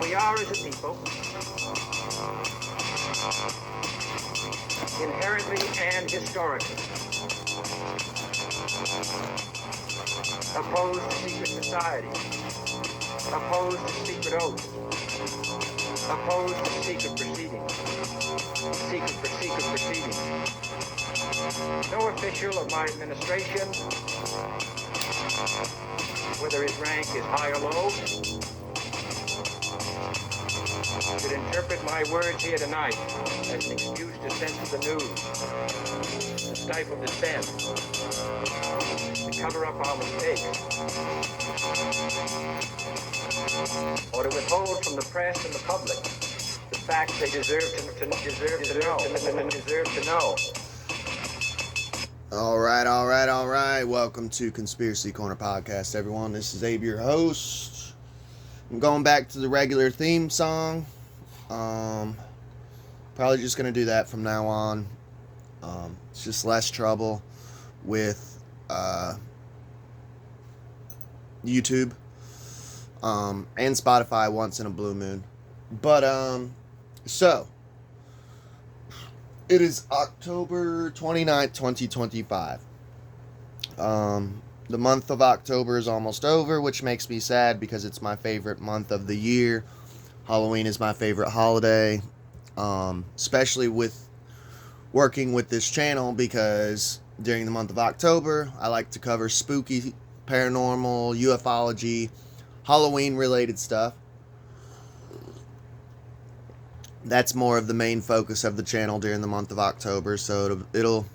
we are as a people, inherently and historically, opposed to secret societies, opposed to secret oaths, opposed to secret proceedings. No official of my administration, whether his rank is high or low, should interpret my words here tonight as an excuse to censor the news, to stifle dissent, to cover up our mistakes, or to withhold from the press and the public the facts they deserve to know. All right. Welcome to Conspiracy Corner Podcast, everyone. This is Abe, your host. I'm going back to the regular theme song. Probably just going to do that from now on. It's just less trouble with YouTube and Spotify once in a blue moon. But, so, it is October 29th, 2025. The month of October is almost over, which makes me sad because it's my favorite month of the year. Halloween is my favorite holiday, especially with working with this channel, because during the month of October, I like to cover spooky, paranormal, ufology, Halloween-related stuff. That's more of the main focus of the channel during the month of October, so it'll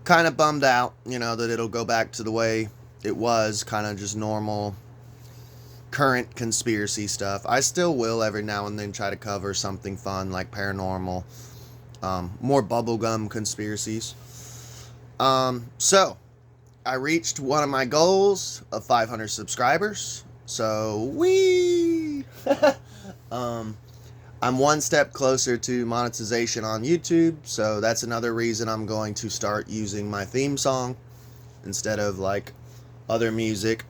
kind of bummed out, that it'll go back to the way it was, kind of just normal, current conspiracy stuff. I still will every now and then try to cover something fun like paranormal, more bubblegum conspiracies. So, I reached one of my goals of 500 subscribers, so I'm one step closer to monetization on YouTube, so that's another reason I'm going to start using my theme song instead of like other music.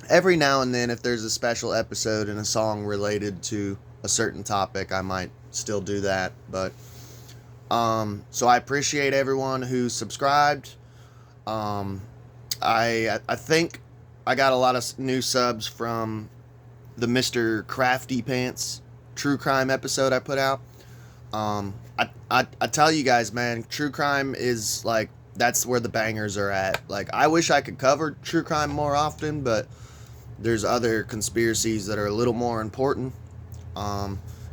Every now and then, if there's a special episode and a song related to a certain topic, I might still do that. But so I appreciate everyone who subscribed. I think I got a lot of new subs from the Mr. Crafty Pants true crime episode I put out. I tell you guys, man, true crime is like, that's where the bangers are at. Like, I wish I could cover true crime more often, but there's other conspiracies that are a little more important,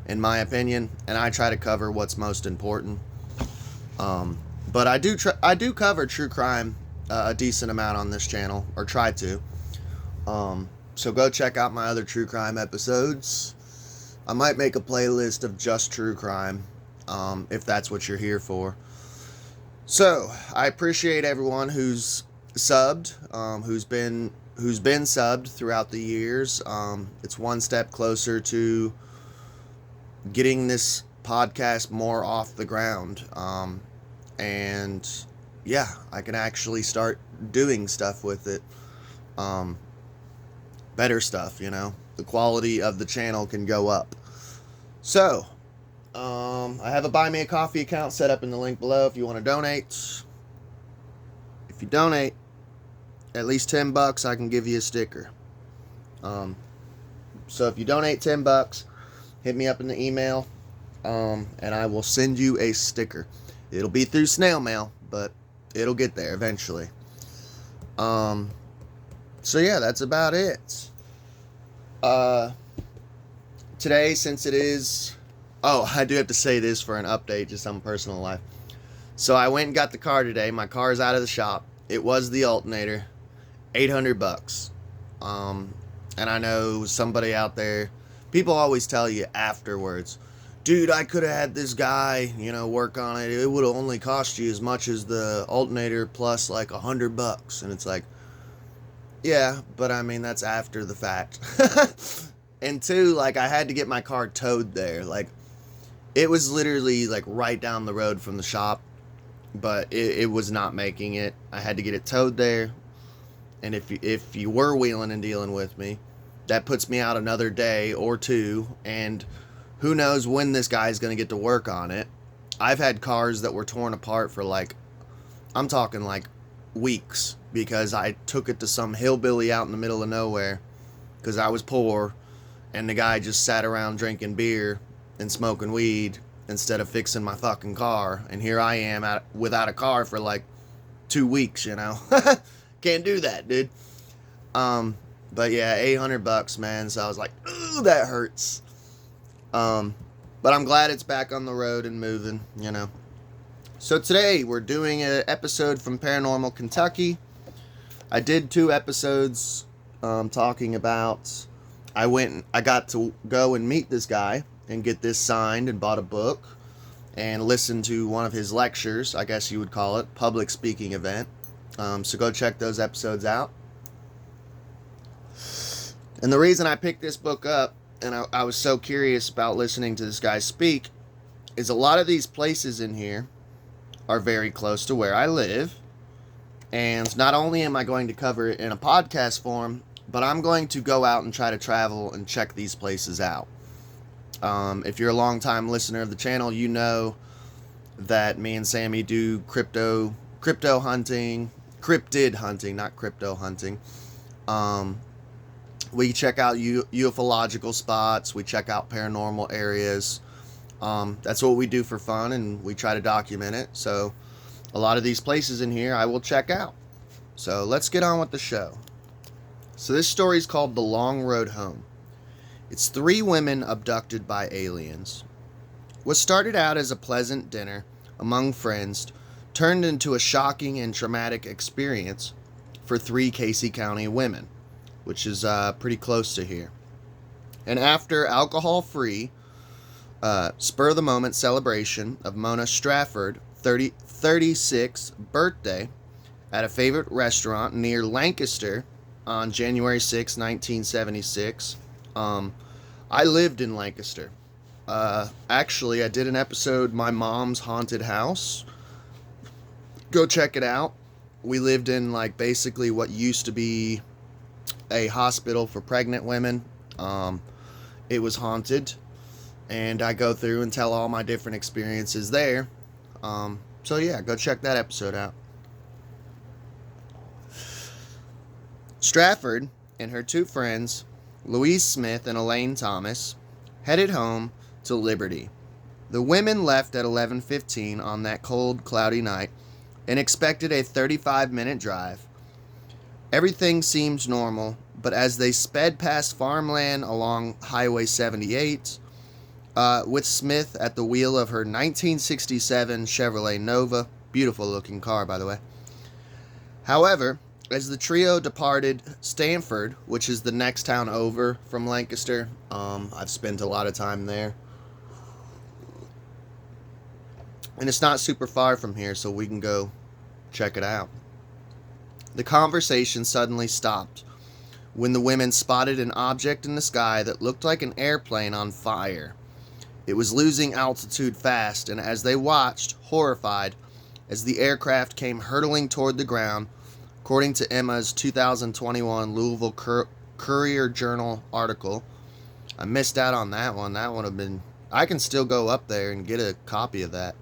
in my opinion, and I try to cover what's most important. But I do cover true crime a decent amount on this channel, or try to. So go check out my other true crime episodes. I might make a playlist of just true crime, if that's what you're here for. So, I appreciate everyone who's subbed, who's been subbed throughout the years. It's one step closer to getting this podcast more off the ground. And yeah, I can actually start doing stuff with it. Better stuff, The quality of the channel can go up. So, I have a Buy Me a Coffee account set up in the link below if you want to donate. If you donate at least $10, I can give you a sticker. So if you donate $10, hit me up in the email, and I will send you a sticker. It'll be through snail mail, but it'll get there eventually. So yeah, that's about it. Today, since it is... Oh, I do have to say this for an update, just on personal life. So I went and got the car today. My car's out of the shop. It was the alternator. $800. And I know somebody out there... People always tell you afterwards, dude, I could have had this guy, work on it. It would have only cost you as much as the alternator plus like $100. And it's like, yeah, but I mean, that's after the fact. And two, like, I had to get my car towed there. Like, it was literally, like, right down the road from the shop, but it was not making it. I had to get it towed there. And if you were wheeling and dealing with me, that puts me out another day or two, and who knows when this guy's going to get to work on it. I've had cars that were torn apart for like, I'm talking like weeks, because I took it to some hillbilly out in the middle of nowhere because I was poor, and the guy just sat around drinking beer and smoking weed instead of fixing my fucking car. And here I am without a car for like 2 weeks, you know. Can't do that, dude. But yeah, $800, man. So I was like, ooh, that hurts. But I'm glad it's back on the road and moving, you know. So today we're doing an episode from Paranormal Kentucky. I did 2 episodes talking about, I got to go and meet this guy and get this signed and bought a book and listen to one of his lectures, I guess you would call it, public speaking event. So go check those episodes out. And the reason I picked this book up, and I was so curious about listening to this guy speak, is a lot of these places in here are very close to where I live. And not only am I going to cover it in a podcast form, but I'm going to go out and try to travel and check these places out. If you're a long-time listener of the channel, you know that me and Sammy do cryptid hunting, not crypto hunting. We check out ufological spots. We check out paranormal areas. That's what we do for fun, and we try to document it. So a lot of these places in here I will check out. So let's get on with the show. So this story is called The Long Road Home. It's 3 women abducted by aliens. What started out as a pleasant dinner among friends turned into a shocking and traumatic experience for 3 Casey County women, which is pretty close to here. And after alcohol-free, spur-of-the-moment celebration of Mona Strafford's 36th birthday at a favorite restaurant near Lancaster on January 6, 1976, I lived in Lancaster. Actually, I did an episode, My Mom's Haunted House. Go check it out. We lived in like basically what used to be a hospital for pregnant women. It was haunted, and I go through and tell all my different experiences there. So yeah, go check that episode out. Strafford and her 2 friends, Louise Smith and Elaine Thomas, headed home to Liberty. The women left at 11:15 on that cold, cloudy night and expected a 35-minute drive. Everything seemed normal, but as they sped past farmland along Highway 78, with Smith at the wheel of her 1967 Chevrolet Nova, beautiful looking car, by the way. However, as the trio departed Stanford, which is the next town over from Lancaster, I've spent a lot of time there, and it's not super far from here, so we can go check it out. The conversation suddenly stopped when the women spotted an object in the sky that looked like an airplane on fire. It was losing altitude fast, and as they watched, horrified, as the aircraft came hurtling toward the ground, according to Emma's 2021 Louisville Courier-Journal article. I missed out on that one. That would have been... I can still go up there and get a copy of that.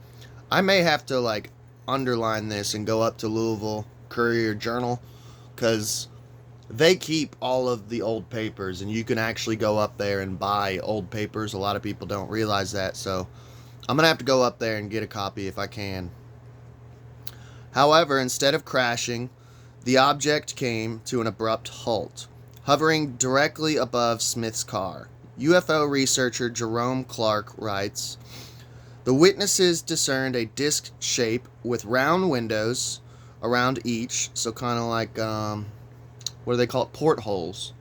I may have to, like, underline this and go up to Louisville Courier-Journal, because they keep all of the old papers, and you can actually go up there and buy old papers. A lot of people don't realize that, so I'm going to have to go up there and get a copy if I can. However, instead of crashing, the object came to an abrupt halt, hovering directly above Smith's car. UFO researcher Jerome Clark writes, "The witnesses discerned a disc shape with round windows around each," so kind of like, what do they call it? Portholes.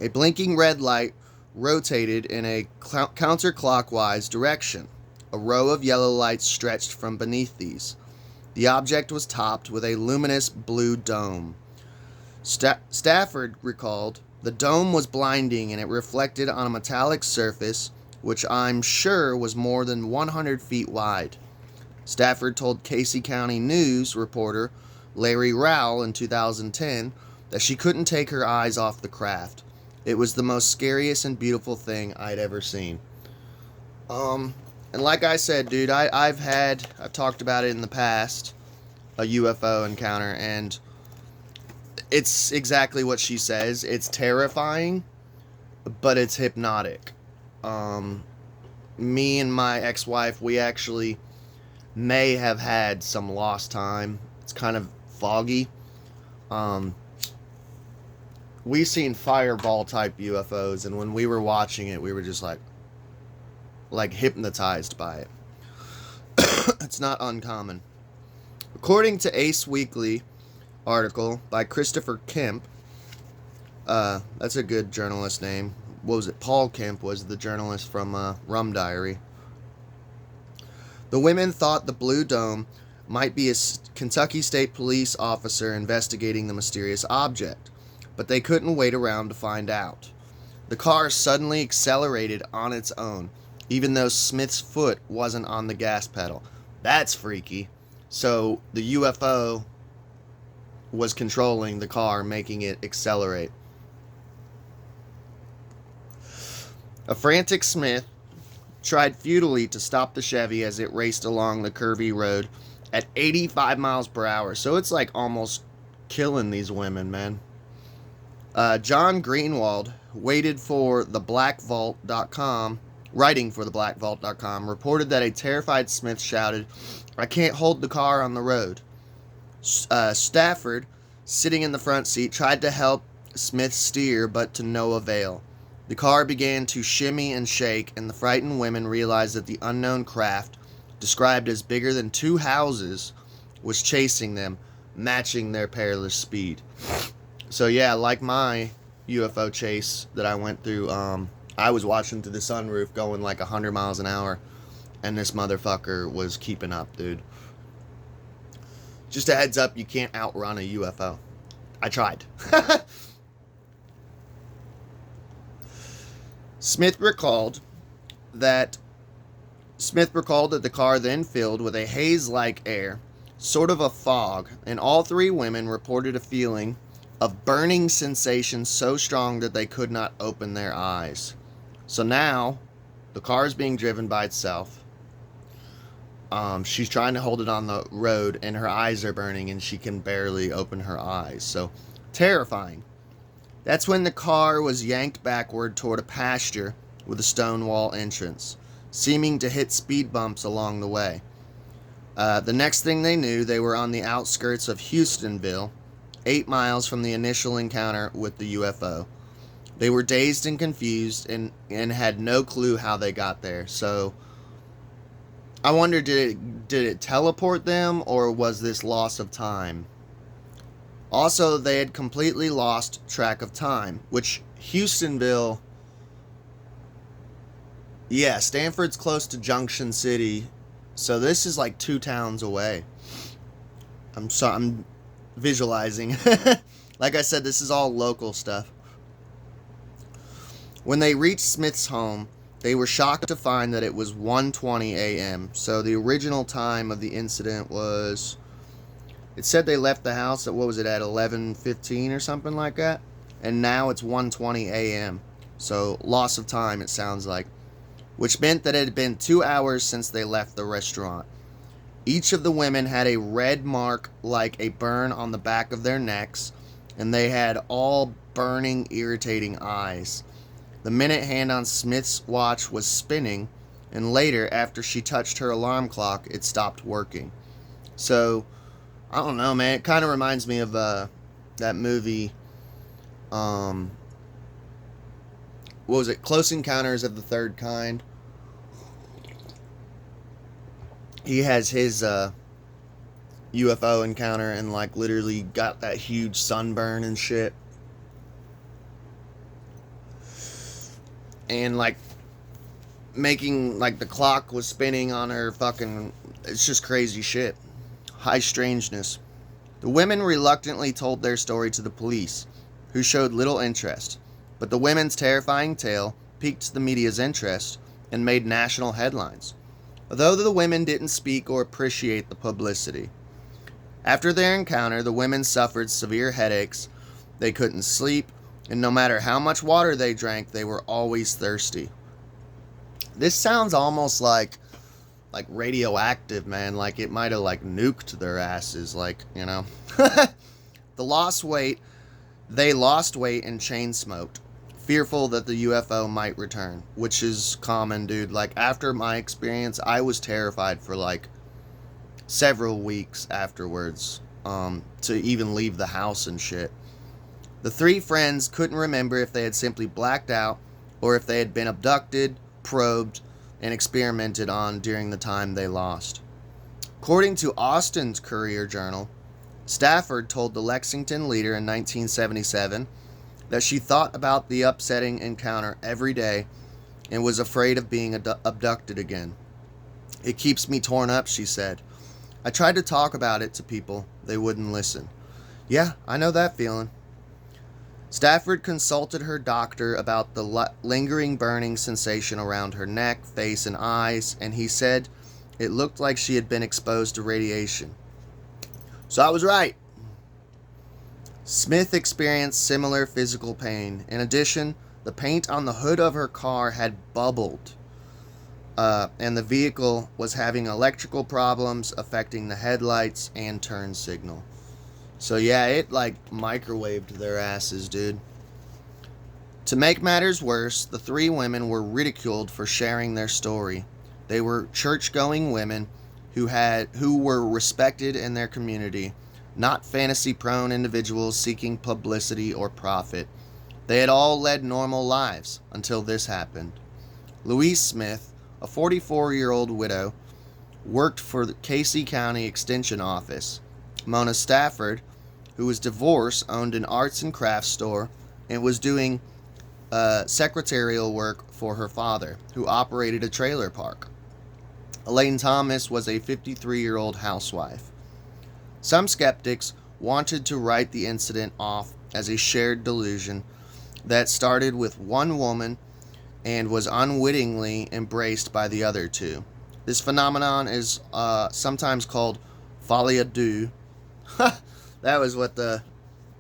"A blinking red light rotated in a counterclockwise direction. A row of yellow lights stretched from beneath these. The object was topped with a luminous blue dome." Stafford recalled, "The dome was blinding, and it reflected on a metallic surface, which I'm sure was more than 100 feet wide." Stafford told Casey County News reporter Larry Rowell in 2010 that she couldn't take her eyes off the craft. It was the most scariest and beautiful thing I'd ever seen. And like I said, dude, I've talked about it in the past, a UFO encounter, and it's exactly what she says. It's terrifying, but it's hypnotic. Me and my ex-wife, we actually may have had some lost time. It's kind of foggy. We seen fireball type UFOs, and when we were watching it, we were just like hypnotized by it. It's not uncommon. According to Ace Weekly article by Christopher Kemp, that's a good journalist name. What was it? Paul Kemp was the journalist from Rum Diary. The women thought the Blue Dome might be a Kentucky State Police officer investigating the mysterious object, but they couldn't wait around to find out. The car suddenly accelerated on its own, even though Smith's foot wasn't on the gas pedal. That's freaky. So the UFO was controlling the car, making it accelerate. A frantic Smith tried futilely to stop the Chevy as it raced along the curvy road at 85 miles per hour. So it's like almost killing these women, man. John Greenwald waited for theblackvault.com, writing for theblackvault.com, reported that a terrified Smith shouted, "I can't hold the car on the road." Stafford, sitting in the front seat, tried to help Smith steer, but to no avail. The car began to shimmy and shake, and the frightened women realized that the unknown craft, described as bigger than 2 houses, was chasing them, matching their perilous speed. So yeah, like my UFO chase that I went through, I was watching through the sunroof going like 100 miles an hour, and this motherfucker was keeping up, dude. Just a heads up, you can't outrun a UFO. I tried. Smith recalled that the car then filled with a haze-like air, sort of a fog, and all 3 women reported a feeling of burning sensation so strong that they could not open their eyes. So now, the car is being driven by itself. She's trying to hold it on the road, and her eyes are burning, and she can barely open her eyes. So, terrifying. That's when the car was yanked backward toward a pasture with a stone wall entrance, seeming to hit speed bumps along the way. The next thing they knew, they were on the outskirts of Houstonville, 8 miles from the initial encounter with the UFO. They were dazed and confused and had no clue how they got there. So, I wonder, did it teleport them, or was this loss of time? Also, they had completely lost track of time, which Houstonville, yeah, Stanford's close to Junction City, so this is like 2 towns away. I'm visualizing. Like I said, this is all local stuff. When they reached Smith's home, they were shocked to find that it was 1:20 a.m. So the original time of the incident was, it said they left the house at, what was it, at 11:15 or something like that? And now it's 1:20 a.m. So loss of time, it sounds like. Which meant that it had been 2 hours since they left the restaurant. Each of the women had a red mark like a burn on the back of their necks, and they had all burning, irritating eyes. The minute hand on Smith's watch was spinning, and later, after she touched her alarm clock, it stopped working. So, I don't know, man. It kind of reminds me of that movie, what was it? Close Encounters of the Third Kind. He has his UFO encounter and like literally got that huge sunburn and shit. And like making like the clock was spinning on her fucking, it's just crazy shit. High strangeness. The women reluctantly told their story to the police, who showed little interest, but the women's terrifying tale piqued the media's interest and made national headlines, although the women didn't speak or appreciate the publicity. After their encounter, the women suffered severe headaches, they couldn't sleep, and no matter how much water they drank, they were always thirsty. This sounds almost like radioactive, man. Like it might have like nuked their asses, like, you know. The lost weight, they lost weight and chain smoked, fearful that the UFO might return, which is common, dude. Like after my experience, I was terrified for like several weeks afterwards, to even leave the house and shit. The three friends couldn't remember if they had simply blacked out or if they had been abducted, probed, and experimented on during the time they lost. According to Austin's Courier Journal, Stafford told the Lexington Leader in 1977 that she thought about the upsetting encounter every day and was afraid of being abducted again. "It keeps me torn up," she said. "I tried to talk about it to people. They wouldn't listen." Yeah, I know that feeling. Stafford consulted her doctor about the lingering burning sensation around her neck, face, and eyes, and he said it looked like she had been exposed to radiation. So I was right. Smith experienced similar physical pain. In addition, the paint on the hood of her car had bubbled, and the vehicle was having electrical problems affecting the headlights and turn signal. So yeah, it like microwaved their asses, dude. To make matters worse, the three women were ridiculed for sharing their story. They were church-going women who were respected in their community, not fantasy-prone individuals seeking publicity or profit. They had all led normal lives until this happened. Louise Smith, a 44-year-old widow, worked for the Casey County Extension Office. Mona Stafford, who was divorced, owned an arts and crafts store and was doing secretarial work for her father, who operated a trailer park. Elaine Thomas was a 53-year-old housewife. Some skeptics wanted to write the incident off as a shared delusion that started with one woman and was unwittingly embraced by the other two. This phenomenon is sometimes called folie à deux. That was what the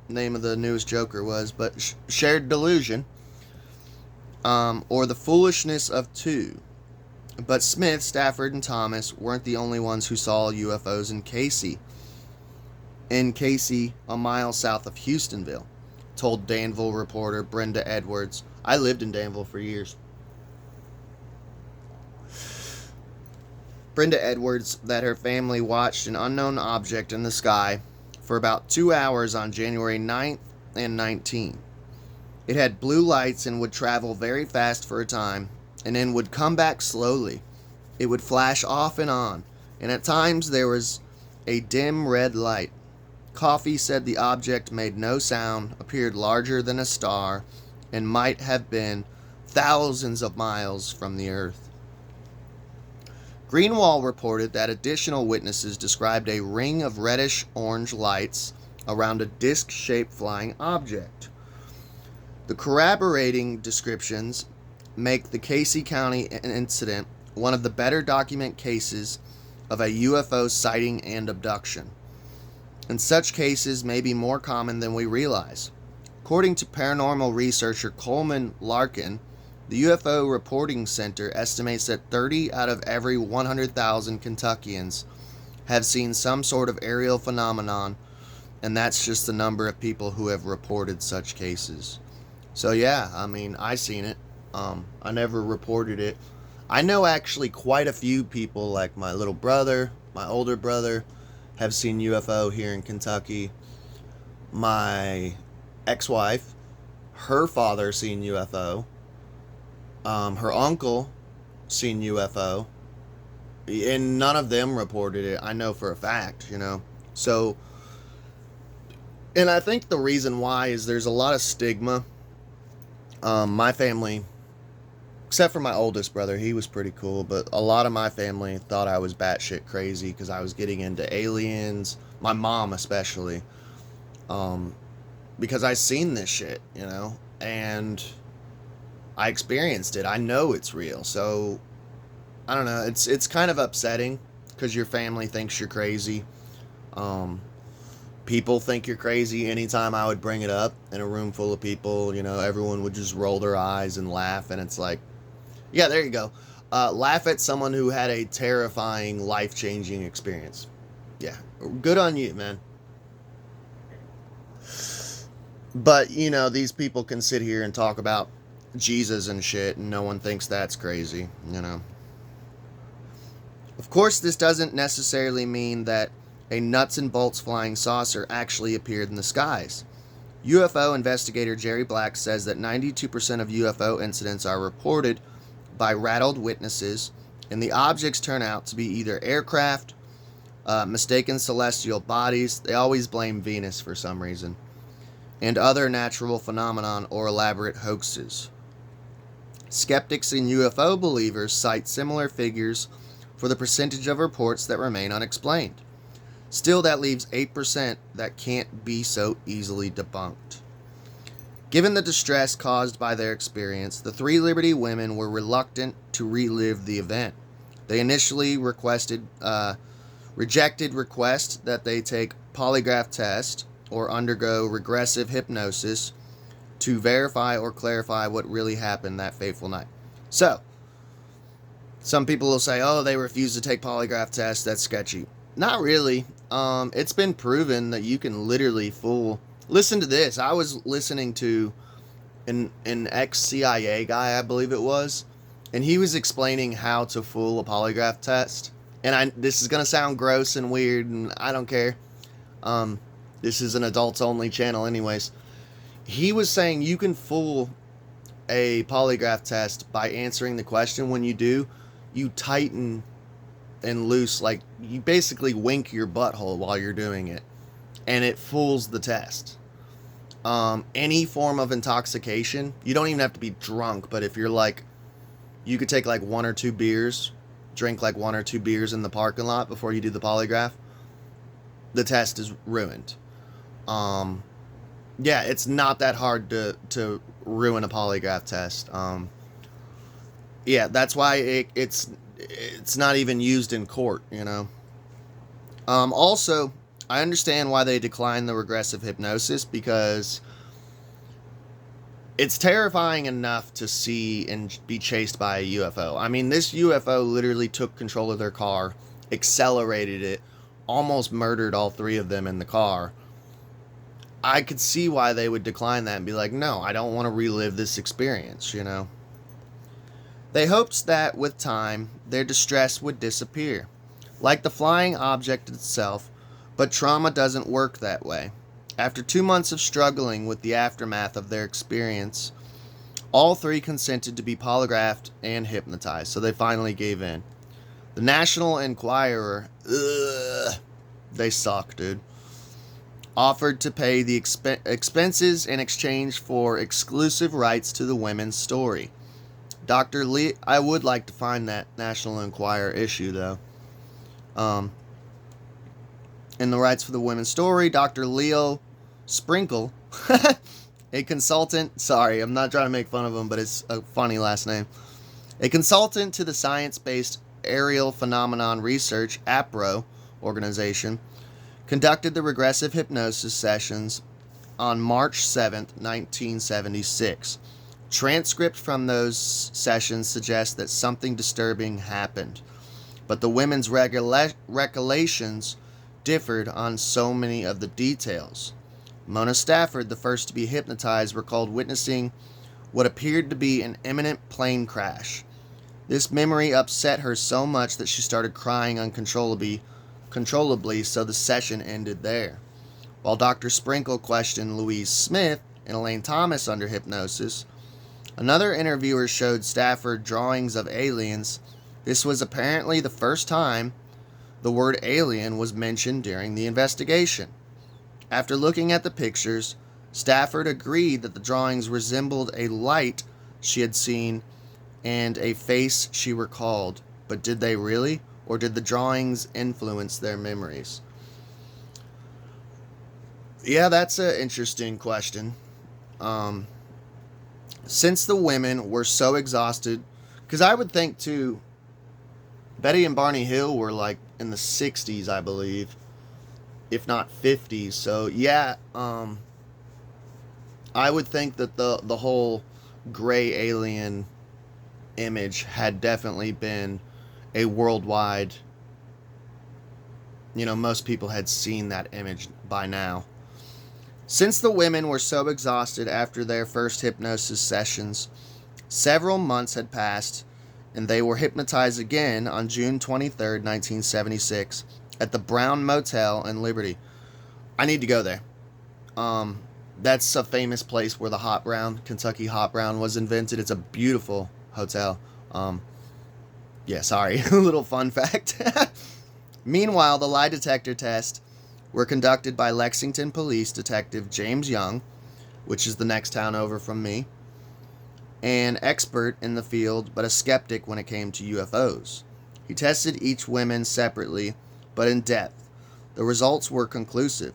name of the newest Joker was, but shared delusion, or the foolishness of two. But Smith, Stafford, and Thomas weren't the only ones who saw UFOs in Casey. A mile south of Houstonville, told Danville reporter Brenda Edwards. I lived in Danville for years. Brenda Edwards that her family watched an unknown object in the sky for about 2 hours on January 9th and 19th. It had blue lights and would travel very fast for a time, and then would come back slowly. It would flash off and on, and at times there was a dim red light. Coffey said the object made no sound, appeared larger than a star, and might have been thousands of miles from the Earth. Greenwald reported that additional witnesses described a ring of reddish-orange lights around a disc-shaped flying object. The corroborating descriptions make the Casey County incident one of the better documented cases of a UFO sighting and abduction. And such cases may be more common than we realize. According to paranormal researcher Coleman Larkin, the UFO Reporting Center estimates that 30 out of every 100,000 Kentuckians have seen some sort of aerial phenomenon, and that's just the number of people who have reported such cases. So yeah, I mean, I seen it. I never reported it. I know actually quite a few people, like my little brother, my older brother, have seen UFO here in Kentucky. My ex-wife, her father seen UFO. Her uncle seen UFO. And none of them reported it. I know for a fact, you know. So, and I think the reason why is there's a lot of stigma. My family, except for my oldest brother, he was pretty cool, but a lot of my family thought I was batshit crazy because I was getting into aliens. My mom especially, because I seen this shit, you know, and I experienced it. I know it's real. So I don't know. It's kind of upsetting because your family thinks you're crazy. But I don't know. It's kind of upsetting because your family thinks you're crazy. But I don't know. It's kind of upsetting because your family thinks you're crazy. But I don't know. It's kind of upsetting because your family thinks you're crazy. But I don't know. It's kind of upsetting because your family thinks you're crazy. But I don't know. It's kind of upsetting because your family thinks you're crazy. people think you're crazy anytime I would bring it up in a room full of people. You know, everyone would just roll their eyes and laugh, and it's like, yeah, there you go. Laugh at someone who had a terrifying, life-changing experience. Yeah, good on you, man. But, you know, these people can sit here and talk about Jesus and shit, and no one thinks that's crazy, you know. Of course, this doesn't necessarily mean that a nuts and bolts flying saucer actually appeared in the skies. UFO investigator Jerry Black says that 92% of UFO incidents are reported by rattled witnesses, and the objects turn out to be either aircraft, mistaken celestial bodies — they always blame Venus for some reason — and other natural phenomenon or elaborate hoaxes. Skeptics and UFO believers cite similar figures for the percentage of reports that remain unexplained. Still, that leaves 8% that can't be so easily debunked. Given the distress caused by their experience, the three Liberty women were reluctant to relive the event. They initially rejected request that they take polygraph test or undergo regressive hypnosis to verify or clarify what really happened that fateful night. So, some people will say, oh, they refuse to take polygraph tests, that's sketchy. Not really. It's been proven that you can literally fool. Listen to this. I was listening to an ex-CIA guy, I believe it was, and he was explaining how to fool a polygraph test. And this is going to sound gross and weird, and I don't care. This is an adults-only channel anyways. He was saying you can fool a polygraph test by answering the question. When you do, you tighten and loose, like you basically wink your butthole while you're doing it, and it fools the test. Any form of intoxication, you don't even have to be drunk, but if you're like, you could take like one or two beers, drink like one or two beers in the parking lot before you do the polygraph, the test is ruined. Yeah, it's not that hard to ruin a polygraph test. Yeah, that's why it's not even used in court, you know. Also, I understand why they declined the regressive hypnosis, because it's terrifying enough to see and be chased by a UFO. I mean, this UFO literally took control of their car, accelerated it, almost murdered all three of them in the car. I could see why they would decline that and be like, no, I don't want to relive this experience, you know. They hoped that with time, their distress would disappear, like the flying object itself, but trauma doesn't work that way. After 2 months of struggling with the aftermath of their experience, all three consented to be polygraphed and hypnotized, so they finally gave in. The National Enquirer, they suck, dude, offered to pay the expenses in exchange for exclusive rights to the women's story. Dr. Lee, I would like to find that National Enquirer issue, though. In the rights for the women's story, Dr. Leo Sprinkle, a consultant, sorry, I'm not trying to make fun of him, but it's a funny last name, a consultant to the science-based Aerial Phenomenon Research, APRO, organization, conducted the regressive hypnosis sessions on March 7th, 1976. Transcript from those sessions suggests that something disturbing happened, but the women's recollections differed on so many of the details. Mona Stafford, the first to be hypnotized, recalled witnessing what appeared to be an imminent plane crash. This memory upset her so much that she started crying uncontrollably, so the session ended there. While Dr. Sprinkle questioned Louise Smith and Elaine Thomas under hypnosis, another interviewer showed Stafford drawings of aliens. This was apparently the first time the word alien was mentioned during the investigation. After looking at the pictures, Stafford agreed that the drawings resembled a light she had seen and a face she recalled. But did they really? Or did the drawings influence their memories? Yeah, that's an interesting question. Since the women were so exhausted, because I would think too, Betty and Barney Hill were like in the 60s, I believe. if not 50s. So yeah, I would think that the whole gray alien image had definitely been a worldwide, most people had seen that image by now. Since the women were so exhausted after their first hypnosis sessions, several months had passed and they were hypnotized again on June 23rd, 1976 at the Brown Motel in Liberty. I need to go there. That's a famous place where the hot brown, Kentucky hot brown, was invented. It's a beautiful hotel. Yeah, sorry, a little fun fact. Meanwhile, the lie detector tests were conducted by Lexington Police Detective James Young, which is the next town over from me, an expert in the field but a skeptic when it came to UFOs. He tested each woman separately but in depth. The results were conclusive.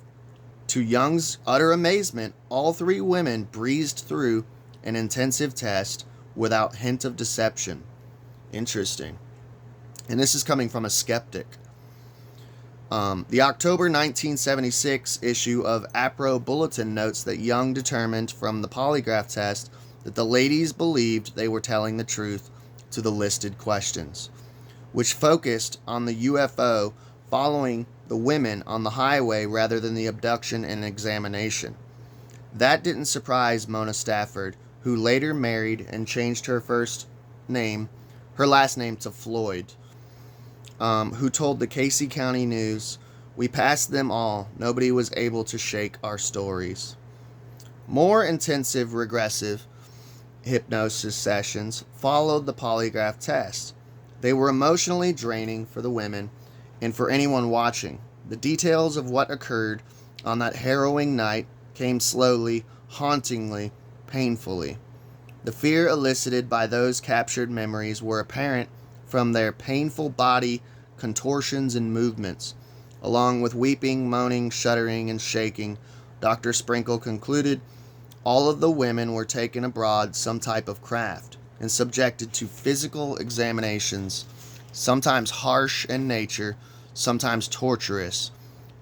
To Young's utter amazement, all three women breezed through an intensive test without hint of deception. Interesting. And this is coming from a skeptic. The October 1976 issue of APRO Bulletin notes that Young determined from the polygraph test that the ladies believed they were telling the truth to the listed questions, which focused on the UFO following the women on the highway rather than the abduction and examination. That didn't surprise Mona Stafford, who later married and changed her last name to Floyd, who told the Casey County News, "We passed them all. Nobody was able to shake our stories." More intensive regressive hypnosis sessions followed the polygraph test. They were emotionally draining for the women and for anyone watching. The details of what occurred on that harrowing night came slowly, hauntingly, painfully. The fear elicited by those captured memories were apparent from their painful body contortions and movements. Along with weeping, moaning, shuddering, and shaking, Dr. Sprinkle concluded all of the women were taken abroad some type of craft and subjected to physical examinations, sometimes harsh in nature, sometimes torturous.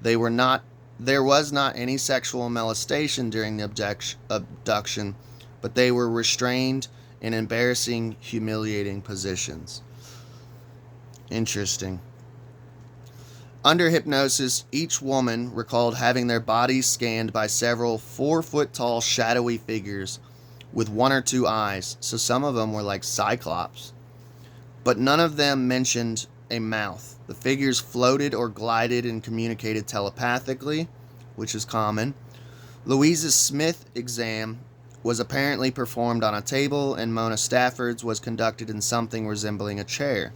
There was not any sexual molestation during the abduction, but they were restrained in embarrassing, humiliating positions. Interesting. Under hypnosis, each woman recalled having their bodies scanned by several 4-foot-tall shadowy figures with one or two eyes, so some of them were like cyclops. But none of them mentioned a mouth. The figures floated or glided and communicated telepathically, which is common. Louisa's Smith exam was apparently performed on a table, and Mona Stafford's was conducted in something resembling a chair.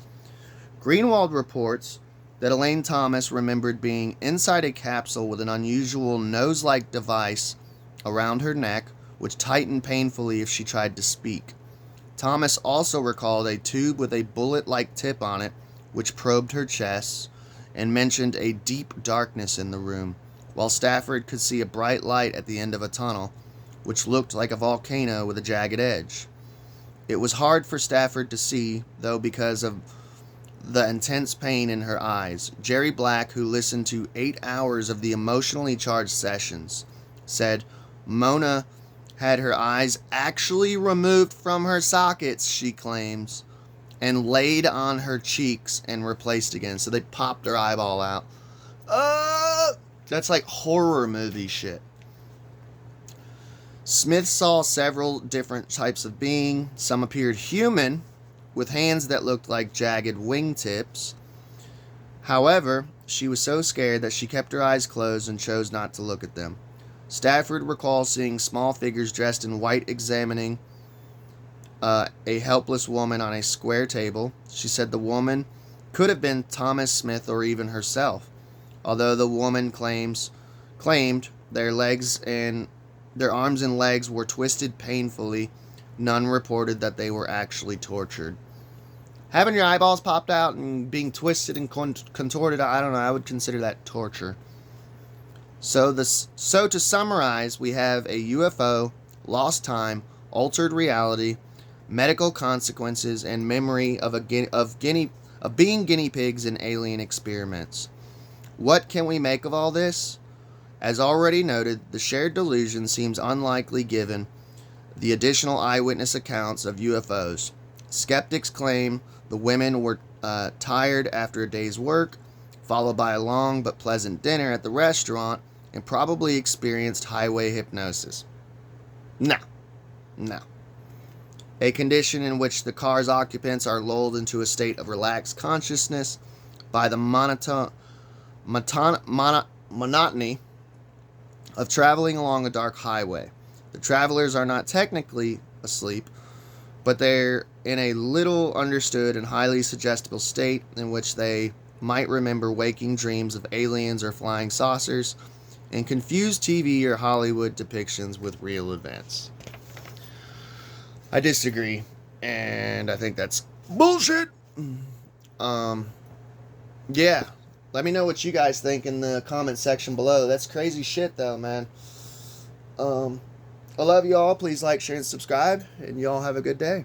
Greenwald reports that Elaine Thomas remembered being inside a capsule with an unusual nose-like device around her neck, which tightened painfully if she tried to speak. Thomas also recalled a tube with a bullet-like tip on it, which probed her chest, and mentioned a deep darkness in the room, while Stafford could see a bright light at the end of a tunnel, which looked like a volcano with a jagged edge. It was hard for Stafford to see, though, because of the intense pain in her eyes. Jerry Black, who listened to 8 hours of the emotionally charged sessions, said Mona had her eyes actually removed from her sockets, she claims, and laid on her cheeks and replaced again. So they popped her eyeball out. That's like horror movie shit. Smith saw several different types of being. Some appeared human, with hands that looked like jagged wingtips. However, she was so scared that she kept her eyes closed and chose not to look at them. Stafford recalls seeing small figures dressed in white examining a helpless woman on a square table. She said the woman could have been Thomas Smith or even herself. Although the woman claimed their arms and legs were twisted painfully, none reported that they were actually tortured. Having your eyeballs popped out and being twisted and contorted, I don't know, I would consider that torture. So to summarize, we have a UFO, lost time, altered reality, medical consequences, and memory of being guinea pigs in alien experiments. What can we make of all this? As already noted, the shared delusion seems unlikely given the additional eyewitness accounts of UFOs. Skeptics claim the women were tired after a day's work, followed by a long but pleasant dinner at the restaurant, and probably experienced highway hypnosis. No. A condition in which the car's occupants are lulled into a state of relaxed consciousness by the monotony of traveling along a dark highway. The travelers are not technically asleep, but they're in a little understood and highly suggestible state in which they might remember waking dreams of aliens or flying saucers and confuse TV or Hollywood depictions with real events. I disagree, and I think that's bullshit. Yeah. Let me know what you guys think in the comment section below. That's crazy shit, though, man. I love you all. Please like, share, and subscribe, and y'all have a good day.